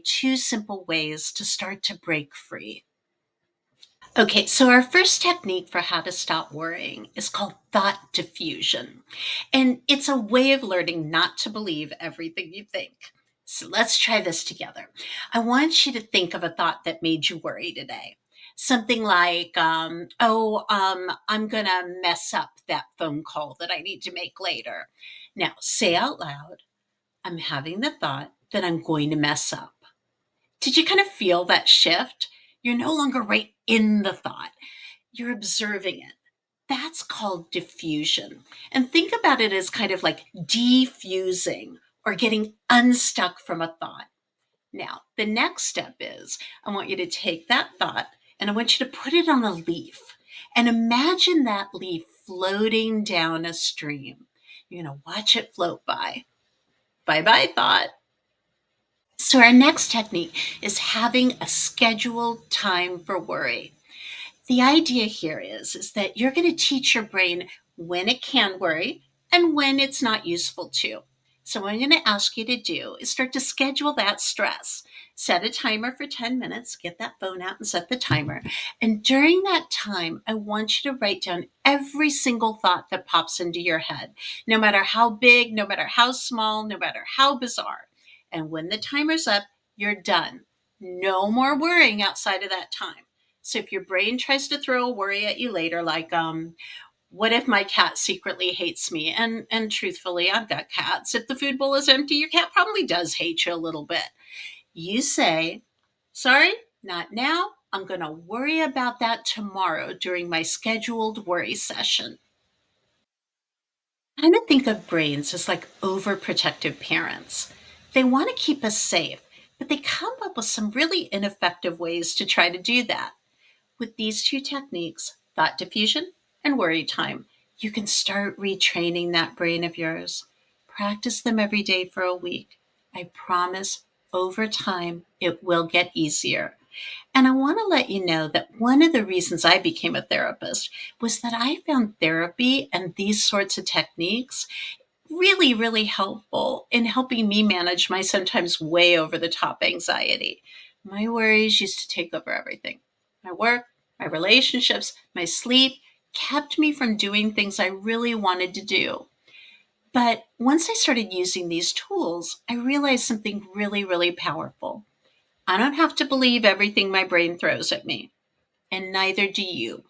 Two simple ways to start to break free. Okay, so our first technique for how to stop worrying is called thought diffusion. And it's a way of learning not to believe everything you think. So let's try this together. I want you to think of a thought that made you worry today. Something like, I'm going to mess up that phone call that I need to make later. Now, say out loud, I'm having the thought that I'm going to mess up. Did you kind of feel that shift? You're no longer right in the thought, you're observing it. That's called diffusion. And think about it as kind of like defusing or getting unstuck from a thought. Now, the next step is I want you to take that thought and I want you to put it on a leaf and imagine that leaf floating down a stream. You're going to watch it float by. Bye bye, thought. So, our next technique is having a scheduled time for worry. The idea here is that you're going to teach your brain when it can worry and when it's not useful to. So, what I'm going to ask you to do is start to schedule that stress. Set a timer for 10 minutes, get that phone out and set the timer. And during that time, I want you to write down every single thought that pops into your head, no matter how big, no matter how small, no matter how bizarre. And when the timer's up, you're done. No more worrying outside of that time. So if your brain tries to throw a worry at you later, like, what if my cat secretly hates me? And truthfully, I've got cats. If the food bowl is empty, your cat probably does hate you a little bit. You say, sorry, not now. I'm going to worry about that tomorrow during my scheduled worry session. I kind of think of brains as like overprotective parents. They want to keep us safe, but they come up with some really ineffective ways to try to do that. With these two techniques, thought diffusion and worry time, you can start retraining that brain of yours. Practice them every day for a week. I promise over time it will get easier. And I want to let you know that one of the reasons I became a therapist was that I found therapy and these sorts of techniques really, really helpful in helping me manage my sometimes way over the top anxiety. My worries used to take over everything. My work, my relationships, my sleep kept me from doing things I really wanted to do. But once I started using these tools, I realized something really, really powerful. I don't have to believe everything my brain throws at me, and neither do you.